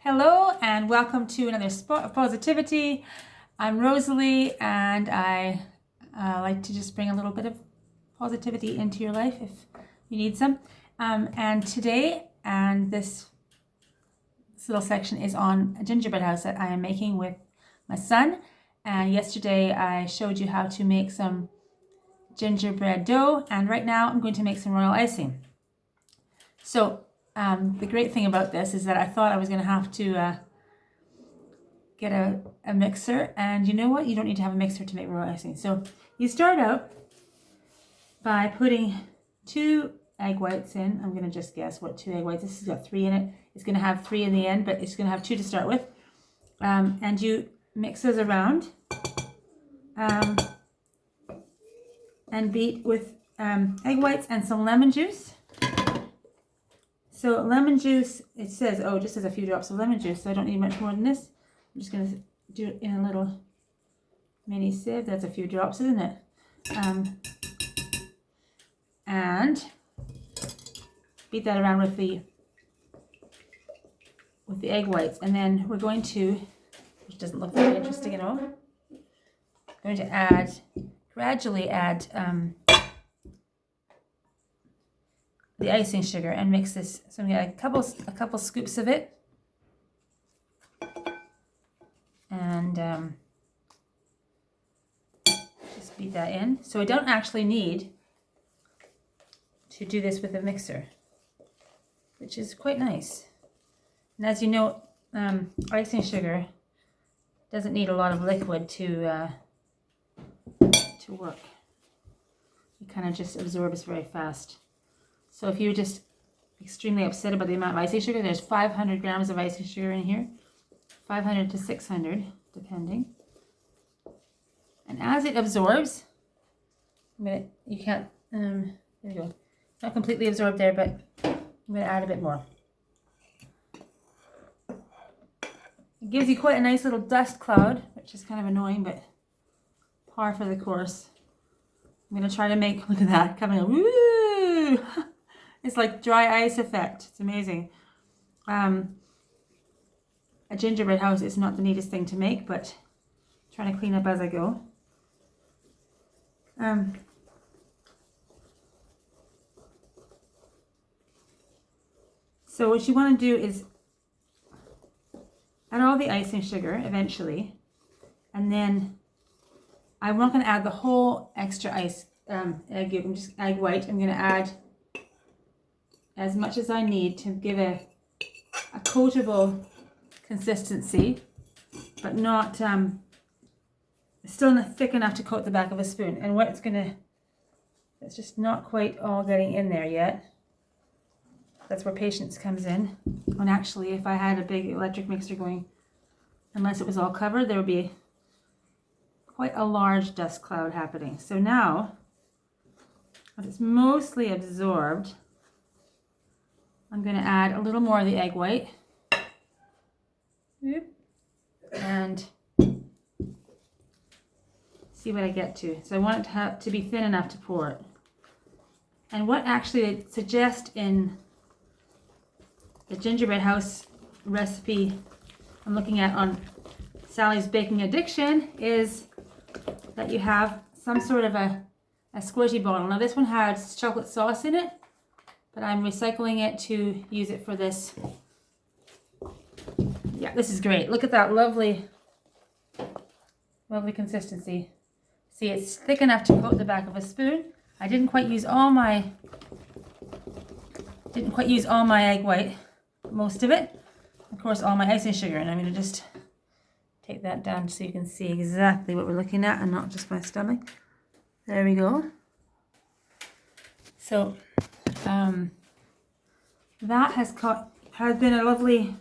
Hello and welcome to another Spot of Positivity. I'm Rosalie and I like to just bring a little bit of positivity into your life if you need some. And today, this little section is on a gingerbread house that I am making with my son. And yesterday I showed you how to make some gingerbread dough, and right now I'm going to make some royal icing. So the great thing about this is that I thought I was going to have to get a mixer, and you know what? You don't need to have a mixer to make royal icing. So you start out by putting 2 egg whites in. I'm going to just guess what 2 egg whites. This has got 3 in it. It's going to have 3 in the end, but it's going to have 2 to start with. And you mix those around and beat with egg whites and some lemon juice. So lemon juice, it says, just as a few drops of lemon juice, so I don't need much more than this. I'm just going to do it in a little mini sieve. That's a few drops, isn't it? And beat that around with the egg whites. And then we're going to, which doesn't look very interesting at all, going to gradually add the icing sugar and mix this. So I'm going to get a couple scoops of it, and just beat that in. So I don't actually need to do this with a mixer, which is quite nice. And as you know, icing sugar doesn't need a lot of liquid to work. It kind of just absorbs very fast. So if you're just extremely upset about the amount of icing sugar, there's 500 grams of icing sugar in here, 500 to 600 depending. And as it absorbs, you can't, there you go, not completely absorbed there, but I'm going to add a bit more. It gives you quite a nice little dust cloud, which is kind of annoying, but par for the course. I'm going to try to make, look at that, coming up, woo! It's like dry ice effect. It's amazing. A gingerbread house is not the neatest thing to make, but I'm trying to clean up as I go. So what you want to do is add all the icing sugar eventually, and then I'm not going to add the whole extra egg yolk. Just egg white. I'm going to add as much as I need to give a coatable consistency, but not still thick enough to coat the back of a spoon. And what it's just not quite all getting in there yet. That's where patience comes in. And actually, if I had a big electric mixer going, unless it was all covered, there would be quite a large dust cloud happening. So now, when it's mostly absorbed, I'm going to add a little more of the egg white. And see what I get to. So I want it to be thin enough to pour it. And what actually they suggest in the gingerbread house recipe I'm looking at on Sally's Baking Addiction is that you have some sort of a squishy bottle. Now this one has chocolate sauce in it, but I'm recycling it to use it for this. Yeah, this is great. Look at that lovely consistency. See, it's thick enough to coat the back of a spoon. I didn't quite use all my egg white, most of it. Of course, all my icing sugar, and I'm going to just take that down so you can see exactly what we're looking at and not just my stomach. There we go. So that has been a lovely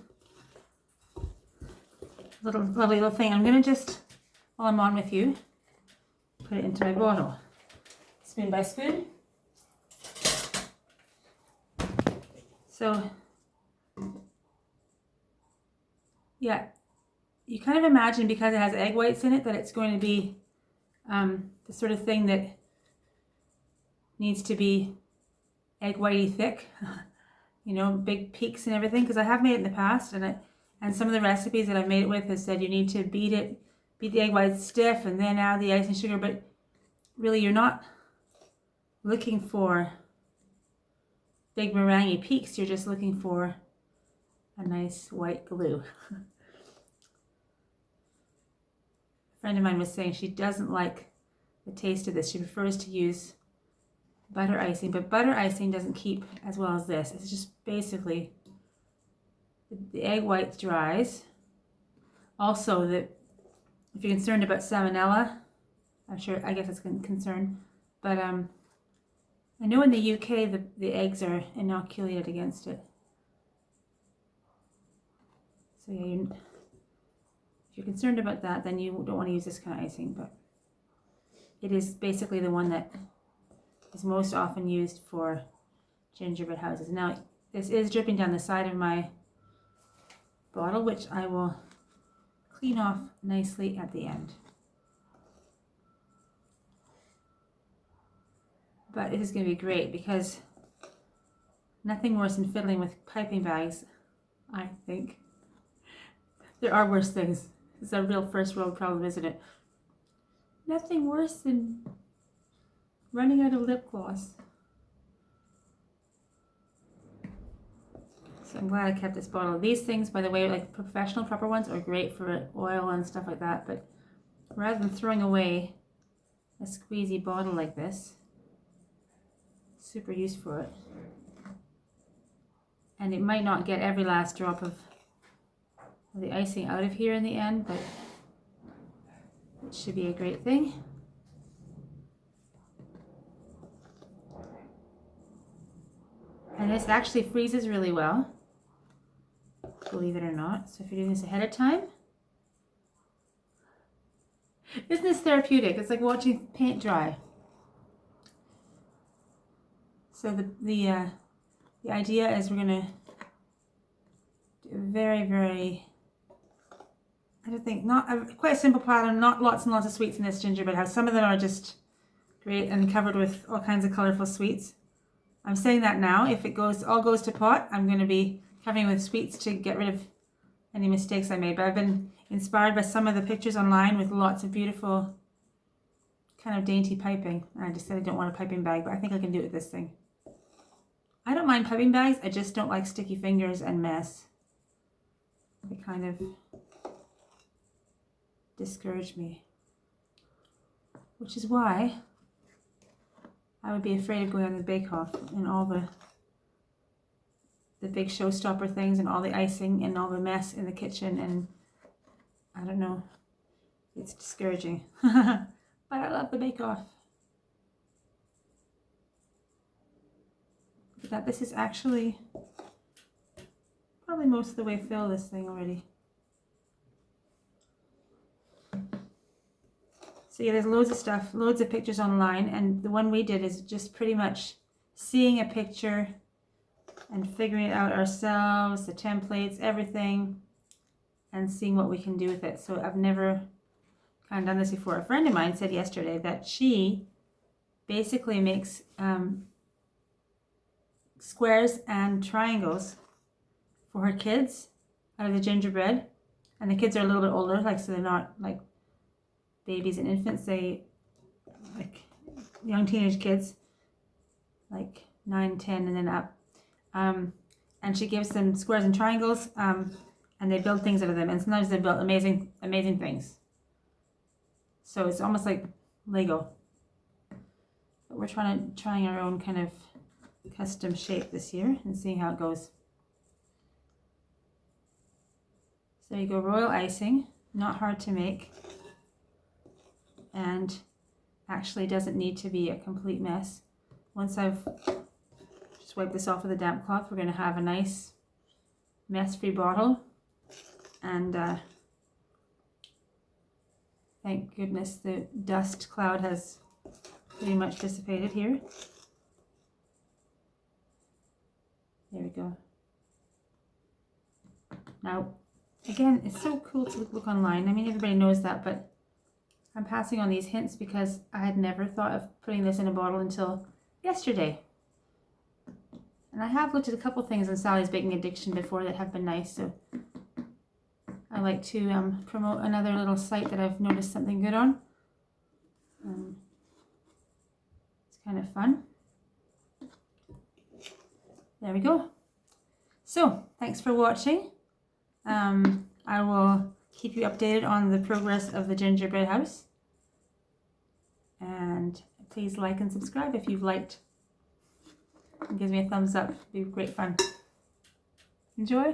little thing. I'm going to just, while I'm on with you, put it into my bottle, spoon by spoon. So yeah, you kind of imagine, because it has egg whites in it, that it's going to be the sort of thing that needs to be egg whitey thick, you know, big peaks and everything, because I have made it in the past, and And some of the recipes that I've made it with has said you need to beat the egg whites stiff and then add the icing sugar, but really you're not looking for big meringue peaks, you're just looking for a nice white glue. A friend of mine was saying she doesn't like the taste of this. She prefers to use butter icing, but butter icing doesn't keep as well as this. It's just basically the egg white dries. Also, that if you're concerned about salmonella, I guess it's a concern, but I know in the UK the eggs are inoculated against it. So yeah, if you're concerned about that, then you don't want to use this kind of icing, but it is basically the one that is most often used for gingerbread houses. Now, this is dripping down the side of my bottle, which I will clean off nicely at the end. But it is going to be great because nothing worse than fiddling with piping bags, I think. There are worse things. It's a real first world problem, isn't it? Nothing worse than running out of lip gloss. So I'm glad I kept this bottle. These things, by the way, like professional proper ones, are great for oil and stuff like that, but rather than throwing away a squeezy bottle like this, super use for it. And it might not get every last drop of the icing out of here in the end, but it should be a great thing. And this actually freezes really well, believe it or not. So if you're doing this ahead of time, isn't this therapeutic? It's like watching paint dry. So the idea is we're gonna do a very, very, I don't think, quite a simple pattern, not lots and lots of sweets in this gingerbread house. Some of them are just great and covered with all kinds of colorful sweets. I'm saying that now. If it all goes to pot, I'm going to be covering with sweets to get rid of any mistakes I made. But I've been inspired by some of the pictures online with lots of beautiful kind of dainty piping. I just said I don't want a piping bag, but I think I can do it with this thing. I don't mind piping bags. I just don't like sticky fingers and mess. They kind of discourage me. Which is why I would be afraid of going on the bake-off and all the big showstopper things and all the icing and all the mess in the kitchen, and I don't know, it's discouraging. But I love the bake-off. That this is actually probably most of the way filled, this thing already. So yeah, there's loads of stuff, loads of pictures online, and the one we did is just pretty much seeing a picture and figuring it out ourselves, the templates, everything, and seeing what we can do with it. So I've never kind of done this before. A friend of mine said yesterday that she basically makes squares and triangles for her kids out of the gingerbread, and the kids are a little bit older, like, so they're not like babies and infants, they like young teenage kids, like 9, 10 and then up, and she gives them squares and triangles, and they build things out of them, and sometimes they build amazing things. So it's almost like Lego, but we're trying our own kind of custom shape this year and seeing how it goes. So there you go, royal icing, not hard to make, and actually doesn't need to be a complete mess. Once I've just wiped this off with a damp cloth, we're going to have a nice mess-free bottle, and thank goodness the dust cloud has pretty much dissipated here. There we go. Now, again, it's so cool to look online. I mean, everybody knows that, but I'm passing on these hints because I had never thought of putting this in a bottle until yesterday. And I have looked at a couple things on Sally's Baking Addiction before that have been nice, so I like to promote another little site that I've noticed something good on. It's kind of fun. There we go. So thanks for watching. I will keep you updated on the progress of the gingerbread house. And please like and subscribe if you've liked. It gives me a thumbs up. It'd be great fun. Enjoy.